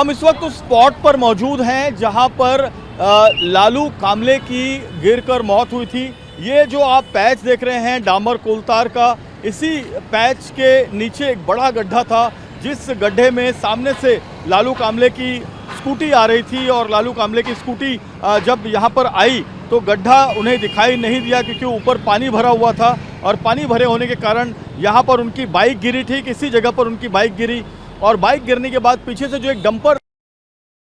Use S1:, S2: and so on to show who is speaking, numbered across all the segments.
S1: हम इस वक्त उस स्पॉट पर मौजूद हैं जहां पर लालू कामले की गिरकर मौत हुई थी। ये जो आप पैच देख रहे हैं डामर कोलतार का, इसी पैच के नीचे एक बड़ा गड्ढा था, जिस गड्ढे में सामने से लालू कामले की स्कूटी आ रही थी और लालू कामले की स्कूटी जब यहाँ पर आई तो गड्ढा उन्हें दिखाई नहीं दिया क्योंकि ऊपर पानी भरा हुआ था और पानी भरे होने के कारण यहाँ पर उनकी बाइक गिरी। ठीक इसी जगह पर उनकी बाइक गिरी और बाइक गिरने के बाद पीछे से जो एक डंपर,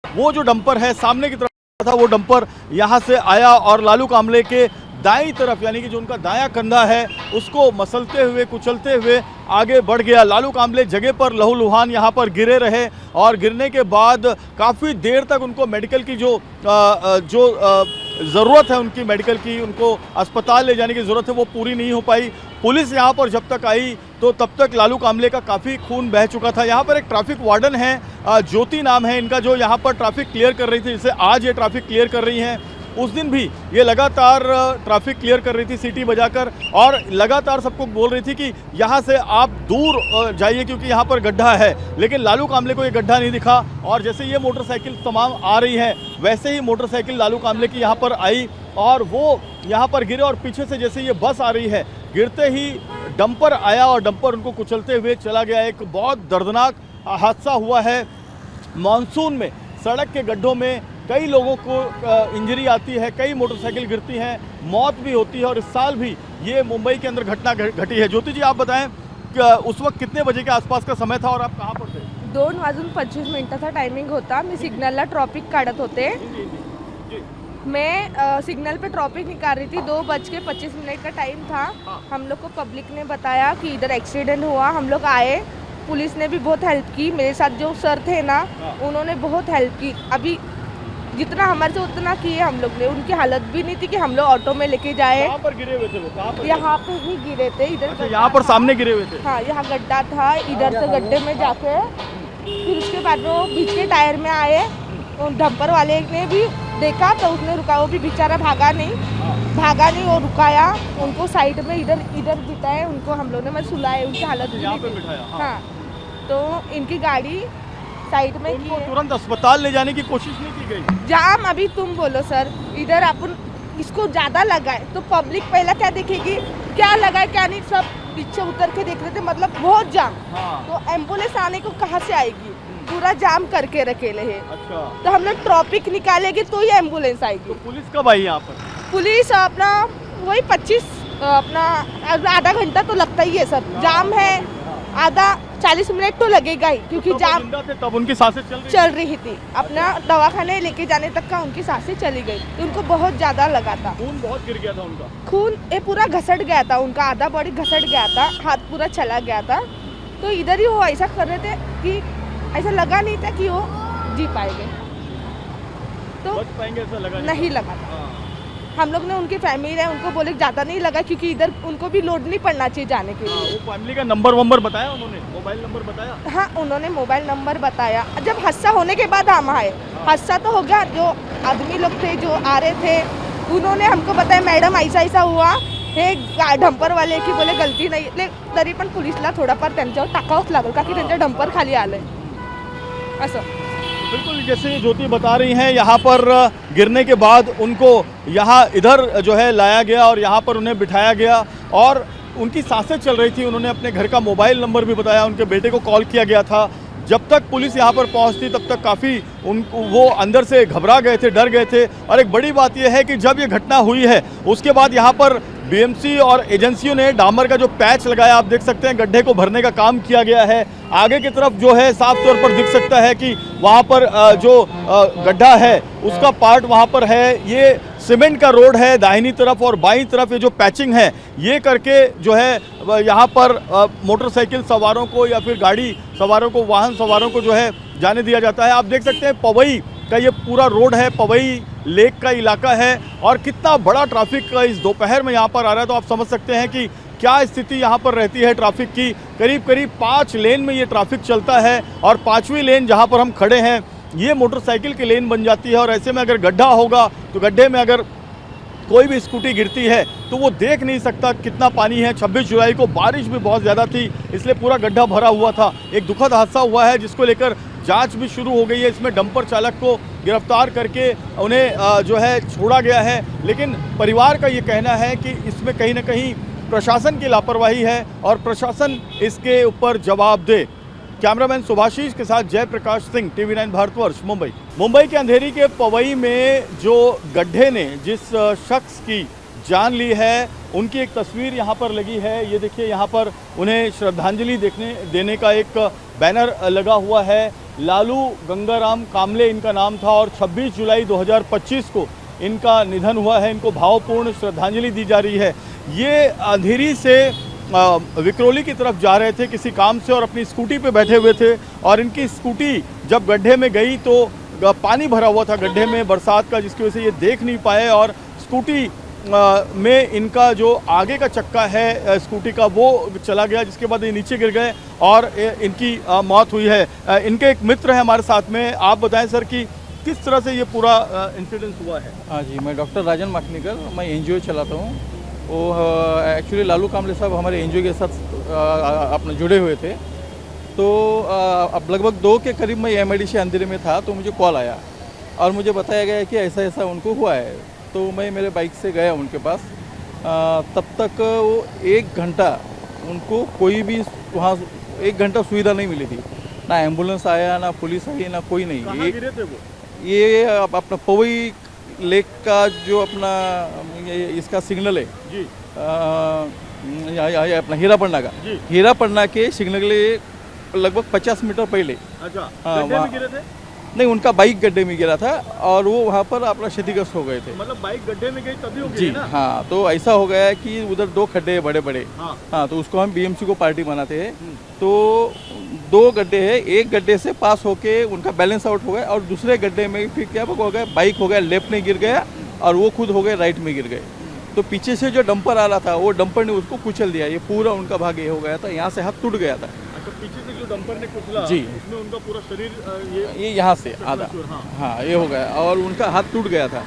S1: वो जो डंपर है सामने की तरफ था, वो डंपर यहाँ से आया और लालू कामले के दाईं तरफ यानी कि जो उनका दायां कंधा है उसको मसलते हुए कुचलते हुए आगे बढ़ गया। लालू कामले जगह पर लहूलुहान यहाँ पर गिरे रहे और गिरने के बाद काफ़ी देर तक उनको मेडिकल की जो ज़रूरत है, उनकी मेडिकल की, उनको अस्पताल ले जाने की ज़रूरत है, वो पूरी नहीं हो पाई। पुलिस यहाँ पर जब तक आई तो तब तक लालू कामले का काफ़ी खून बह चुका था। यहाँ पर एक ट्रैफिक वार्डन है, ज्योति नाम है इनका, जो यहाँ पर ट्रैफिक क्लियर कर रही थी। जैसे आज ये ट्रैफिक क्लियर कर रही हैं, उस दिन भी ये लगातार ट्रैफिक क्लियर कर रही थी सीटी बजाकर और लगातार सबको बोल रही थी कि यहाँ से आप दूर जाइए क्योंकि यहाँ पर गड्ढा है। लेकिन लालू कामले को ये गड्ढा नहीं दिखा और जैसे ये मोटरसाइकिल तमाम आ रही है वैसे ही मोटरसाइकिल लालू कामले की यहाँ पर आई और वो यहाँ पर गिरे और पीछे से जैसे ये बस आ रही है, गिरते ही डंपर आया और डंपर उनको कुचलते हुए चला गया। एक बहुत दर्दनाक हादसा हुआ है। मानसून में सड़क के गड्ढों में कई लोगों को इंजरी आती है, कई मोटरसाइकिल गिरती हैं, मौत भी होती है और इस साल भी ये मुंबई के अंदर घटना घटी है। ज्योति जी, आप बताएं कि उस वक्त कितने बजे के आसपास का समय था और आप कहाँ पर थे?
S2: 2:25 टायमिंग होता। मी सिग्नलला ट्रॉफिक काढत होते। मैं सिग्नल पे ट्रॉफिक निकाल रही थी। 2:25 का टाइम था। हम लोग को पब्लिक ने बताया कि इधर एक्सीडेंट हुआ। हम लोग आए, पुलिस ने भी बहुत हेल्प की। मेरे साथ जो सर थे ना, उन्होंने बहुत हेल्प की। अभी जितना हमारे से उतना किए हम लोग ने। उनकी हालत भी नहीं थी कि हम लोग ऑटो में लेके जाए।
S1: कहाँ पर गिरे हुए थे वो? कहाँ पर?
S2: यहाँ पे ही गिरे थे। इधर
S1: अच्छा, यहाँ पर सामने गिरे हुए थे?
S2: हाँ, यहाँ गड्ढा था। इधर से गड्ढे में जाके फिर उसके बाद वो बीच के टायर में आए। डंपर वाले ने भी देखा तो उसने रुका, वो भी बेचारा भागा नहीं, वो रुकाया। उनको साइड में इधर बिठाए, उनको हम लोग ने सुलाए। उनकी हालत
S1: यहाँ पे बिठाया।
S2: हाँ, तो इनकी गाड़ी साइड में
S1: उनको तुरंत अस्पताल ले जाने की कोशिश नहीं की गई?
S2: जाम अभी तुम बोलो सर, इधर अपन इसको ज़्यादा लगाए तो पब्लिक पहला क्या देखेगी, क्या लगाए क्या नहीं, सब पीछे उतर के देख रहे थे। मतलब बहुत जाम। तो एम्बुलेंस आने को कहाँ से आएगी? पूरा जाम करके रखेले है।
S1: अच्छा,
S2: तो हम लोग ट्रॉफिक निकालेंगे तो ही एम्बुलेंस आएगी।
S1: तो पुलिस कब आई यहाँ पर?
S2: पुलिस अपना वही 25 अपना आधा घंटा तो लगता ही है सर। जाम है, आधा 40 मिनट तो लगेगा ही क्योंकि
S1: तो
S2: जाम
S1: थे तब उनकी सांसें चल
S2: रही थी। अपना दवाखाने लेके जाने तक का उनकी सांसें चली गई। तो उनको बहुत ज़्यादा लगा था।
S1: खून बहुत गिर गया था उनका? खून
S2: ये पूरा घसट गया था, उनका आधा बॉडी घसट गया था, हाथ पूरा चला गया था। तो इधर ही वो ऐसा कर रहे थे कि ऐसा लगा नहीं था कि वो जी पाएंगे, तो
S1: बच पाएंगे ऐसा लगा
S2: नहीं लगा था। हम लोग ने उनकी फैमिली है, उनको बोले ज़्यादा नहीं लगा क्योंकि इधर उनको भी लोड नहीं पड़ना चाहिए जाने के लिए।
S1: वो फैमिली का नंबर बताया उन्होंने? मोबाइल नंबर बताया?
S2: हाँ, उन्होंने मोबाइल नंबर बताया। जब हादसा होने के बाद हम आए, हादसा तो हो गया। जो आदमी लोग थे जो आ रहे थे, उन्होंने हमको बताया मैडम ऐसा हुआ हे, डंपर वाले की बोले गलती नाही, तरी पण पुलिसला थोडाफार त्यांच्यावर टाकावंच लागेल का की त्यांचं डंपर खाली आलंय असं।
S1: बिल्कुल, जैसे ज्योति बता रही हैं, यहाँ पर गिरने के बाद उनको यहाँ इधर जो है लाया गया और यहाँ पर उन्हें बिठाया गया और उनकी सांसें चल रही थी। उन्होंने अपने घर का मोबाइल नंबर भी बताया, उनके बेटे को कॉल किया गया था। जब तक पुलिस यहाँ पर पहुँचती तब तक काफ़ी वो अंदर से घबरा गए थे, डर गए थे। और एक बड़ी बात यह है कि जब ये घटना हुई है उसके बाद यहाँ पर बीएमसी और एजेंसियों ने डामर का जो पैच लगाया, आप देख सकते हैं गड्ढे को भरने का काम किया गया है। आगे की तरफ जो है साफ तौर पर दिख सकता है कि वहाँ पर जो गड्ढा है उसका पार्ट वहाँ पर है। ये सीमेंट का रोड है, दाहिनी तरफ और बाईं तरफ ये जो पैचिंग है ये करके जो है यहाँ पर मोटरसाइकिल सवारों को या फिर गाड़ी सवारों को, वाहन सवारों को जो है जाने दिया जाता है। आप देख सकते हैं पवई का ये पूरा रोड है, पवई लेक का इलाका है और कितना बड़ा ट्रैफिक इस दोपहर में यहाँ पर आ रहा है। तो आप समझ सकते हैं कि क्या स्थिति यहाँ पर रहती है ट्रैफिक की। करीब 5 लेन में ये ट्रैफिक चलता है और 5वीं लेन जहाँ पर हम खड़े हैं ये मोटरसाइकिल की लेन बन जाती है। और ऐसे में अगर गड्ढा होगा तो गड्ढे में अगर कोई भी स्कूटी गिरती है तो वो देख नहीं सकता कितना पानी है। 26 जुलाई को बारिश भी बहुत ज़्यादा थी, इसलिए पूरा गड्ढा भरा हुआ था। एक दुखद हादसा हुआ है जिसको लेकर जांच भी शुरू हो गई है। इसमें डंपर चालक को गिरफ्तार करके उन्हें जो है छोड़ा गया है, लेकिन परिवार का ये कहना है कि इसमें कहीं ना कहीं प्रशासन की लापरवाही है और प्रशासन इसके ऊपर जवाब दे। कैमरामैन सुभाषीष के साथ जयप्रकाश सिंह, TV9 भारतवर्ष, मुंबई। मुंबई के अंधेरी के पवई में जो गड्ढे ने जिस शख्स की जान ली है, उनकी एक तस्वीर यहाँ पर लगी है। ये देखिए, यहाँ पर उन्हें श्रद्धांजलि देने का एक बैनर लगा हुआ है। लालू गंगाराम कामले इनका नाम था और 26 जुलाई 2025 को इनका निधन हुआ है। इनको भावपूर्ण श्रद्धांजलि दी जा रही है। ये अंधेरी से विक्रोली की तरफ जा रहे थे किसी काम से और अपनी स्कूटी पे बैठे हुए थे, और इनकी स्कूटी जब गड्ढे में गई तो पानी भरा हुआ था गड्ढे में बरसात का, जिसकी वजह से ये देख नहीं पाए और स्कूटी में इनका जो आगे का चक्का है स्कूटी का वो चला गया, जिसके बाद ये नीचे गिर गए और इनकी मौत हुई है। इनके एक मित्र हैं हमारे साथ में। आप बताएं सर कि किस तरह से ये पूरा इंसिडेंस हुआ है?
S3: हाँ जी, मैं डॉक्टर राजन माखनीकर, मैं NGO चलाता हूँ। वो एक्चुअली लालू कामले साहब हमारे NGO के साथ अपने जुड़े हुए थे। तो अब लगभग 2 के करीब मैं MIDC अंधेरे में था, तो मुझे कॉल आया और मुझे बताया गया कि ऐसा ऐसा उनको हुआ है। तो मैं मेरे बाइक से गया उनके पास। तब तक वो 1 घंटा उनको कोई भी वहाँ 1 घंटा सुविधा नहीं मिली थी। ना एम्बुलेंस आया, ना पुलिस आई, ना कोई नहीं।
S1: कहाँ गिरे थे वो?
S3: ये अपना पवई लेक का जो अपना इसका सिग्नल है
S1: जी,
S3: अपना हीरापन्ना का, हीरापन्ना के सिग्नल के लगभग 50 मीटर पहले।
S1: अच्छा,
S3: हाँ,
S1: गड्ढे में गिरे थे?
S3: नहीं, उनका बाइक गड्ढे में गिरा था और वो वहाँ पर अपना क्षतिग्रस्त हो गए थे।
S1: मतलब बाइक गड्ढे में गई तभी हो
S3: जी
S1: गई ना?
S3: हाँ, तो ऐसा हो गया है कि उधर 2 खड्डे हैं बड़े बड़े।
S1: हाँ।
S3: तो उसको हम BMC को पार्टी बनाते हैं। तो 2 गड्ढे हैं, एक गड्ढे से पास होके उनका बैलेंस आउट हो गया और दूसरे गड्ढे में फिर क्या हो गया, बाइक हो गया लेफ्ट में गिर गया और वो खुद हो गए राइट में गिर गए। तो पीछे से जो डंपर आ रहा था वो डंपर ने उसको कुचल दिया। ये पूरा उनका भाग ये हो गया था, यहाँ से हाथ टूट गया था।
S1: अच्छा, पीछे से जो डंपर ने कुचला,
S3: जी,
S1: उसमें उनका पूरा शरीर
S3: ये यहाँ से आधा,
S1: हाँ।
S3: हाँ, ये हो गया और उनका हाथ टूट गया था।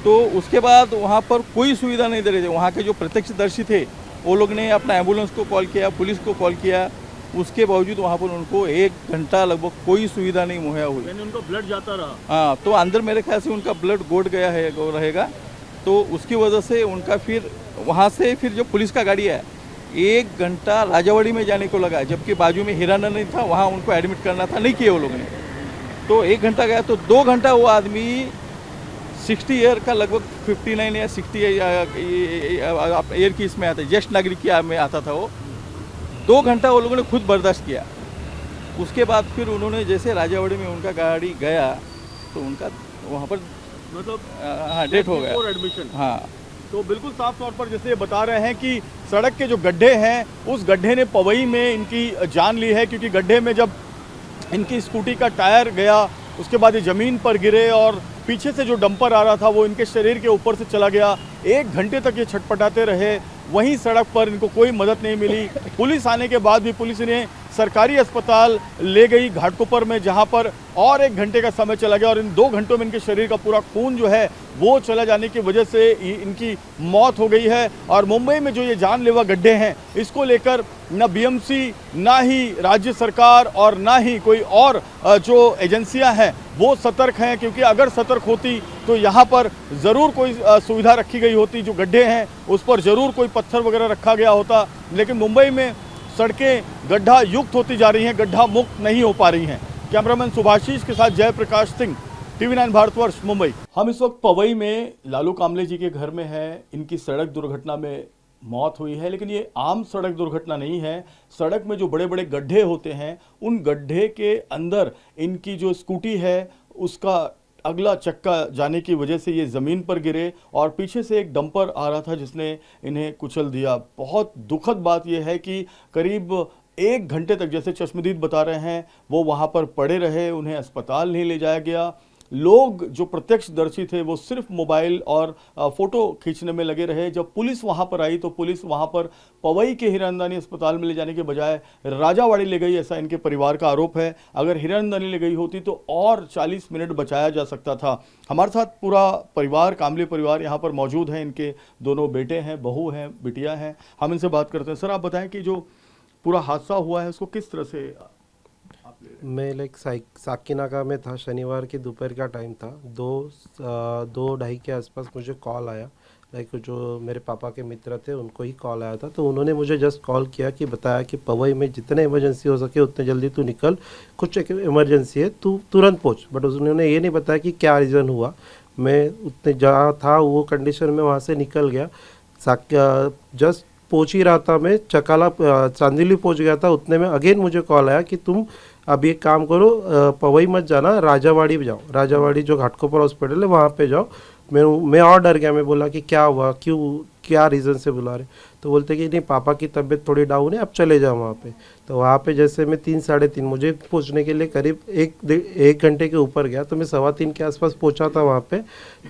S3: तो उसके बाद वहाँ पर कोई सुविधा नहीं दे रहे थे। वहाँ के जो प्रत्यक्षदर्शी थे वो लोग ने अपना एम्बुलेंस को कॉल किया, पुलिस को कॉल किया, उसके बावजूद वहाँ पर उनको 1 घंटा लगभग कोई सुविधा नहीं मुहैया हुई।
S1: यानी उनका ब्लड जाता रहा?
S3: हाँ, तो अंदर मेरे ख्याल से उनका ब्लड गोड़ गया है रहेगा। तो उसकी वजह से उनका फिर वहाँ से फिर जो पुलिस का गाड़ी है 1 घंटा राजावाड़ी में जाने को लगा, जबकि बाजू में हीरानगर नहीं था, वहाँ उनको एडमिट करना था, नहीं किया वो लोगों ने। तो 1 घंटा गया, तो 2 घंटा वो आदमी 60 ईयर का लगभग 59 या 60 ईयर की इसमें आता है, ज्येष्ठ नागरिक की में आता था वो। 2 घंटा वो लोगों ने खुद बर्दाश्त किया। उसके बाद फिर उन्होंने जैसे राजावाड़ी में उनका गाड़ी गया तो उनका वहाँ पर
S1: मतलब
S3: हाँ डेथ हो गया।
S1: एडमिशन।
S3: हाँ,
S1: तो बिल्कुल साफ तौर पर जैसे ये बता रहे हैं कि सड़क के जो गड्ढे हैं उस गड्ढे ने पवई में इनकी जान ली है, क्योंकि गड्ढे में जब इनकी स्कूटी का टायर गया उसके बाद ये ज़मीन पर गिरे और पीछे से जो डंपर आ रहा था वो इनके शरीर के ऊपर से चला गया। 1 घंटे तक ये छटपटाते रहे, वहीं सड़क पर इनको कोई मदद नहीं मिली। पुलिस आने के बाद भी पुलिस इन्हें सरकारी अस्पताल ले गई घाटकोपर में, जहां पर और 1 घंटे का समय चला गया और इन 2 घंटों में इनके शरीर का पूरा खून जो है वो चला जाने की वजह से इनकी मौत हो गई है। और मुंबई में जो ये जानलेवा गड्ढे हैं इसको लेकर न BMC, ना ही राज्य सरकार और ना ही कोई और जो एजेंसियां हैं वो सतर्क हैं, क्योंकि अगर सतर्क होती तो यहाँ पर ज़रूर कोई सुविधा रखी गई होती। जो गड्ढे हैं उस पर ज़रूर कोई पत्थर वगैरह रखा गया होता, लेकिन मुंबई में सड़कें गड्ढा युक्त होती जा रही हैं, गड्ढा मुक्त नहीं हो पा रही हैं। कैमरामैन सुभाषीष के साथ जयप्रकाश सिंह, TV9 भारतवर्ष, मुंबई। हम इस वक्त पवई में लालू कामले जी के घर में हैं। इनकी सड़क दुर्घटना में मौत हुई है, लेकिन ये आम सड़क दुर्घटना नहीं है। सड़क में जो बड़े बड़े गड्ढे होते हैं उन गड्ढे के अंदर इनकी जो स्कूटी है उसका अगला चक्का जाने की वजह से ये ज़मीन पर गिरे और पीछे से एक डंपर आ रहा था जिसने इन्हें कुचल दिया। बहुत दुखद बात यह है कि करीब 1 घंटे तक, जैसे चश्मदीद बता रहे हैं, वो वहाँ पर पड़े रहे, उन्हें अस्पताल नहीं ले जाया गया। लोग जो प्रत्यक्षदर्शी थे वो सिर्फ मोबाइल और फ़ोटो खींचने में लगे रहे। जब पुलिस वहाँ पर आई तो पुलिस वहाँ पर पवई के हिरनदानी अस्पताल में ले जाने के बजाय राजावाड़ी ले गई, ऐसा इनके परिवार का आरोप है। अगर हिरनदानी ले गई होती तो और 40 मिनट बचाया जा सकता था। हमारे साथ पूरा परिवार, कामले परिवार यहाँ पर मौजूद है। इनके 2 बेटे हैं, बहू हैं, बिटिया हैं। हम इनसे बात करते हैं। सर, आप बताएं कि जो पूरा हादसा हुआ है उसको किस तरह से आप
S4: मैं लाइक साकिनाका में था, शनिवार की दोपहर का टाइम था, 2-2:30 के आसपास मुझे कॉल आया। लाइक जो मेरे पापा के मित्र थे उनको ही कॉल आया था, तो उन्होंने मुझे जस्ट कॉल किया कि बताया कि पवई में जितने इमरजेंसी हो सके उतने जल्दी तू निकल, कुछ एक इमरजेंसी है, तू तुरंत पहुँच। बट उन्होंने ये नहीं बताया कि क्या रीज़न हुआ। मैं उतने जहाँ था वो कंडीशन में वहाँ से निकल गया। जस्ट पहुँच ही रहा था मैं, चकाला चांदीली पहुँच गया था, उतने में अगेन मुझे कॉल आया कि तुम अब एक काम करो, पवई मत जाना, राजावाड़ी में जाओ, राजावाड़ी जो घाटकोपर हॉस्पिटल है वहाँ पे जाओ। मैं और डर गया, मैं बोला कि क्या हुआ, क्यों, क्या रीज़न से बुला रहे। तो बोलते कि नहीं, पापा की तबीयत थोड़ी डाउन है, अब चले जाओ वहाँ पे। तो वहाँ पे जैसे मैं 3-3:30, मुझे पहुँचने के लिए करीब एक घंटे के ऊपर गया, तो मैं 3:15 के आसपास पहुँचा था वहाँ पे।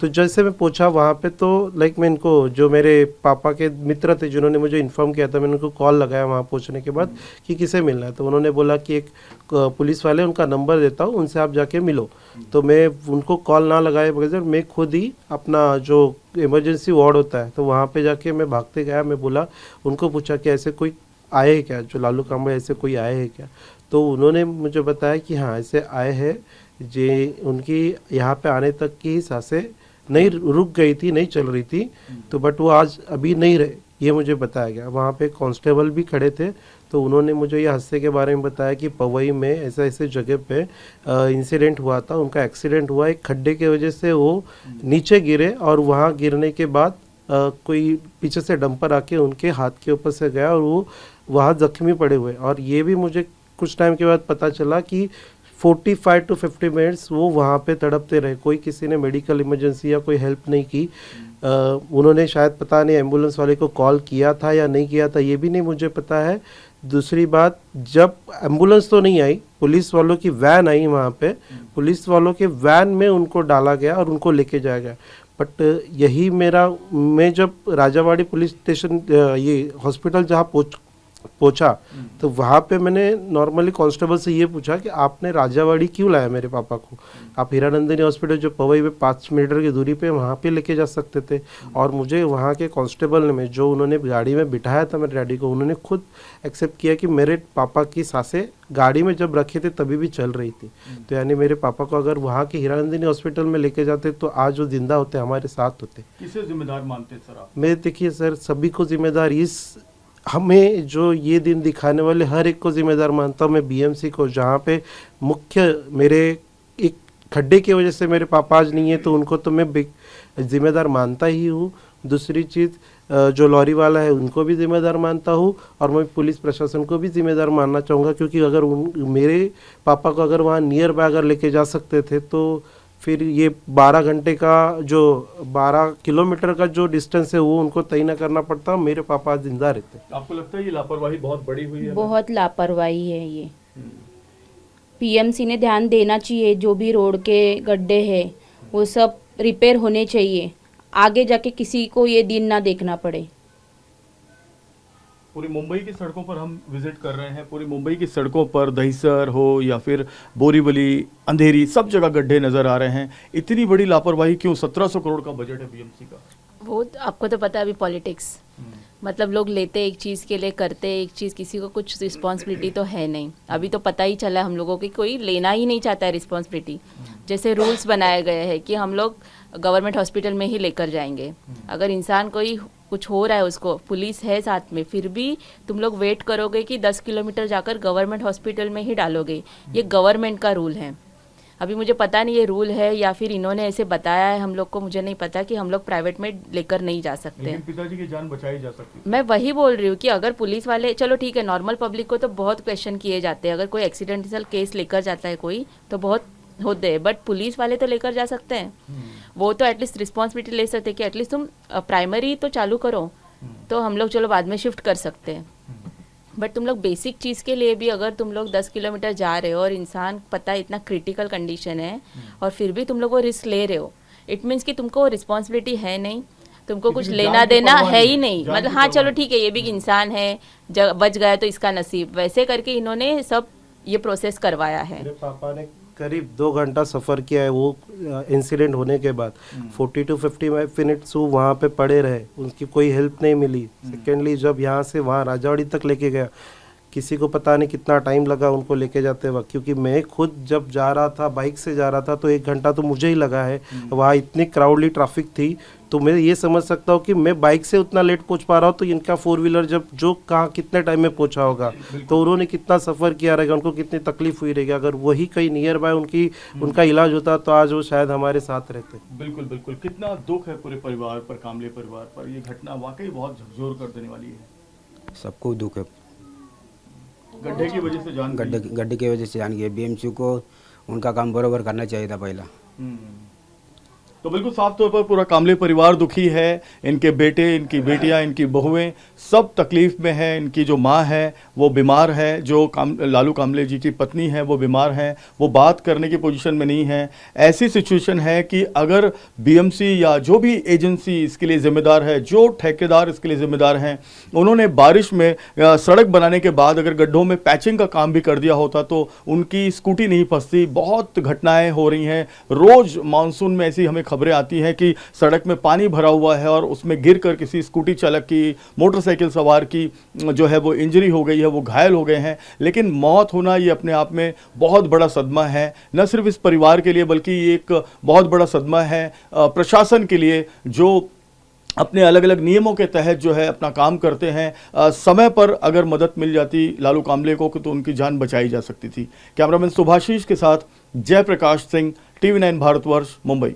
S4: तो जैसे मैं पहुँचा वहाँ पे तो लाइक मैं इनको, जो मेरे पापा के मित्र थे जिन्होंने मुझे इन्फॉर्म किया था, मैंने उनको कॉल लगाया वहाँ पहुँचने के बाद कि किसे मिलना है। तो उन्होंने बोला कि एक पुलिस वाले, उनका नंबर देता हूँ, उनसे आप जाके मिलो। तो मैं उनको कॉल ना लगाए बगैर मैं खुद ही अपना जो इमरजेंसी वार्ड होता है तो वहाँ पे जाके मैं भागते गया। मैं बोला, उनको पूछा कि ऐसे कोई आए हैं क्या, जो लालू कांबळे ऐसे कोई आए हैं क्या। तो उन्होंने मुझे बताया कि हाँ ऐसे आए हैं, जे उनकी यहाँ पे आने तक की सांसें नहीं रुक गई थी, नहीं चल रही थी, तो बट वो आज अभी नहीं रहे, ये मुझे बताया गया। वहाँ पे कांस्टेबल भी खड़े थे, तो उन्होंने मुझे ये हादसे के बारे में बताया कि पवई में ऐसे ऐसे जगह पे इंसिडेंट हुआ था, उनका एक्सीडेंट हुआ, एक खड्डे की वजह से वो नीचे गिरे और वहाँ गिरने के बाद कोई पीछे से डंपर आके उनके हाथ के ऊपर से गया और वो वहाँ जख्मी पड़े हुए। और ये भी मुझे कुछ टाइम के बाद पता चला कि 45 to 50 मिनट्स वो वहाँ पे तड़पते रहे, कोई किसी ने मेडिकल इमरजेंसी या कोई हेल्प नहीं की। उन्होंने शायद पता नहीं एम्बुलेंस वाले को कॉल किया था या नहीं किया था, ये भी नहीं मुझे पता है। दूसरी बात, जब एम्बुलेंस तो नहीं आई, पुलिस वालों की वैन आई वहाँ पे, पुलिस वालों के वैन में उनको डाला गया और उनको लेके जाया गया। बट यही मैं जब राजावाड़ी पुलिस स्टेशन, ये हॉस्पिटल जहाँ पहुंचा तो वहाँ पे मैंने नॉर्मली कांस्टेबल से ये पूछा कि आपने राजावाड़ी क्यों लाया मेरे पापा को, आप हीरानंदिनी हॉस्पिटल जो पवई में 5 मीटर की दूरी पे वहाँ पे लेके जा सकते थे। और मुझे वहाँ के कांस्टेबल ने, जो उन्होंने गाड़ी में बिठाया था मेरे डैडी को, उन्होंने खुद एक्सेप्ट किया कि मेरे पापा की सांसें गाड़ी में जब रखे थे तभी भी चल रही थी। तो यानी मेरे पापा को अगर वहाँ के हीरानंदिनी हॉस्पिटल में लेके जाते तो आज वो जिंदा होते, हमारे साथ होते।
S1: किसे जिम्मेदार मानते सर आप?
S4: मैं देखिए सर, सभी को जिम्मेदार, इस हमें जो ये दिन दिखाने वाले हर एक को जिम्मेदार मानता हूँ मैं, बीएमसी को, जहाँ पे मुख्य मेरे एक खड्डे की वजह से मेरे पापा आज नहीं है, तो उनको तो मैं जिम्मेदार मानता ही हूँ। दूसरी चीज़, जो लॉरी वाला है उनको भी जिम्मेदार मानता हूँ, और मैं पुलिस प्रशासन को भी जिम्मेदार मानना चाहूँगा, क्योंकि अगर मेरे पापा को अगर वहाँ नियर बाय अगर लेके जा सकते थे तो फिर ये 12 घंटे का, जो 12 किलोमीटर का जो डिस्टेंस है वो उनको तय न करना पड़ता, मेरे पापा जिंदा रहते।
S1: आपको लगता है ये लापरवाही बहुत बड़ी हुई है?
S5: बहुत लापरवाही है ये। पीएमसी ने ध्यान देना चाहिए, जो भी रोड के गड्ढे हैं वो सब रिपेयर होने चाहिए, आगे जाके किसी को ये दिन ना देखना पड़े।
S1: पूरी मुंबई की सड़कों पर हम विजिट कर रहे हैं, पूरी मुंबई की सड़कों पर दहिसर हो या फिर बोरीवली, अंधेरी, सब जगह गड्ढे नजर आ रहे हैं। इतनी बड़ी लापरवाही क्यों? 1700 करोड़ का बजट है बीएमसी का।
S5: वो आपको तो पता है, अभी पॉलिटिक्स, मतलब लोग लेते एक चीज़ के लिए, करते एक चीज़, किसी को कुछ रिस्पॉन्सिबिलिटी तो है नहीं। अभी तो पता ही चला हम लोगों की, कोई लेना ही नहीं चाहता है रिस्पॉन्सिबिलिटी। जैसे रूल्स बनाए गए हैं कि हम लोग गवर्नमेंट हॉस्पिटल में ही लेकर जाएंगे, अगर इंसान कोई कुछ हो रहा है उसको, पुलिस है साथ में, फिर भी तुम लोग वेट करोगे कि 10 किलोमीटर जाकर गवर्नमेंट हॉस्पिटल में ही डालोगे। ये गवर्नमेंट का रूल है। अभी मुझे पता नहीं ये रूल है या फिर इन्होंने ऐसे बताया है हम लोग को, मुझे नहीं पता कि हम लोग प्राइवेट में लेकर नहीं जा सकते।
S1: लेकिन पिताजी की जान बचाई जा सकती।
S5: मैं वही बोल रही हूँ कि अगर पुलिस वाले, चलो ठीक है, नॉर्मल पब्लिक को तो बहुत क्वेश्चन किए जाते हैं, अगर कोई एक्सीडेंटल केस लेकर जाता है कोई तो बहुत होते हैं, बट पुलिस वाले तो लेकर जा सकते हैं। वो तो एटलीस्ट रिस्पॉन्सिबिलिटी ले सकते हैं कि एटलीस्ट तुम प्राइमरी तो चालू करो, तो हम लोग चलो बाद में शिफ्ट कर सकते हैं। बट तुम लोग बेसिक चीज़ के लिए भी अगर तुम लोग 10 किलोमीटर जा रहे हो और इंसान पता है इतना क्रिटिकल कंडीशन है और फिर भी तुम लोग वो रिस्क ले रहे हो, इट मीन्स कि तुमको रिस्पॉन्सिबिलिटी है नहीं, तुमको कुछ लेना देना है ही नहीं। मतलब हाँ चलो ठीक है, ये भी इंसान है, बच गया तो इसका नसीब, वैसे करके इन्होंने सब ये प्रोसेस करवाया है।
S4: मेरे पापा ने करीब 2 घंटा सफ़र किया है वो इंसिडेंट होने के बाद। 40 to 50 मिनट्स वो वहाँ पे पड़े रहे, उनकी कोई हेल्प नहीं मिली। सेकेंडली जब यहाँ से वहाँ राजावाड़ी तक लेके गया, किसी को पता नहीं कितना टाइम लगा उनको लेके जाते वक्त, क्योंकि मैं खुद जब जा रहा था बाइक से जा रहा था तो 1 घंटा तो मुझे ही लगा है। वहाँ इतनी क्राउडली ट्रैफिक थी, तो मैं ये समझ सकता हूँ कि मैं बाइक से उतना लेट पहुँच पा रहा हूँ तो इनका 4 व्हीलर जब जो कहाँ कितने टाइम में पहुँचा होगा, तो उन्होंने कितना सफ़र किया रहेगा, उनको कितनी तकलीफ हुई रहेगी। अगर वही कहीं नियर बाय उनका इलाज होता तो आज वो शायद हमारे साथ रहते।
S1: बिल्कुल बिल्कुल, कितना दुख है पूरे परिवार पर, कामले परिवार पर। ये घटना वाकई बहुत झकझोर कर देने वाली है।
S6: सबको दुख है।
S1: गड्ढे की वजह से जान गई।
S6: गड्ढे की वजह से जान गए। बीएमसी को उनका काम बराबर करना चाहिए था पहला।
S1: तो बिल्कुल साफ तौर पर पूरा कामले परिवार दुखी है। इनके बेटे, इनकी बेटियां, इनकी बहुएं सब तकलीफ में हैं। इनकी जो माँ है वो बीमार है, जो लालू कामले जी की पत्नी है वो बीमार है, वो बात करने की पोजीशन में नहीं है। ऐसी सिचुएशन है कि अगर बीएमसी या जो भी एजेंसी इसके लिए जिम्मेदार है, जो ठेकेदार इसके लिए जिम्मेदार हैं, उन्होंने बारिश में सड़क बनाने के बाद अगर गड्ढों में पैचिंग का काम भी कर दिया होता तो उनकी स्कूटी नहीं फंसती। बहुत घटनाएं हो रही हैं रोज़ मानसून में। ऐसी हमें खबरें आती हैं कि सड़क में पानी भरा हुआ है और उसमें गिरकर किसी स्कूटी चालक की, मोटरसाइकिल सवार की जो है वो इंजरी हो गई है, वो घायल हो गए हैं। लेकिन मौत होना ये अपने आप में बहुत बड़ा सदमा है, न सिर्फ इस परिवार के लिए बल्कि एक बहुत बड़ा सदमा है प्रशासन के लिए, जो अपने अलग अलग नियमों के तहत जो है अपना काम करते हैं। समय पर अगर मदद मिल जाती लालू कामले को तो उनकी जान बचाई जा सकती थी। कैमरामैन सुभाषीष के साथ जयप्रकाश सिंह, TV9 भारतवर्ष, मुंबई।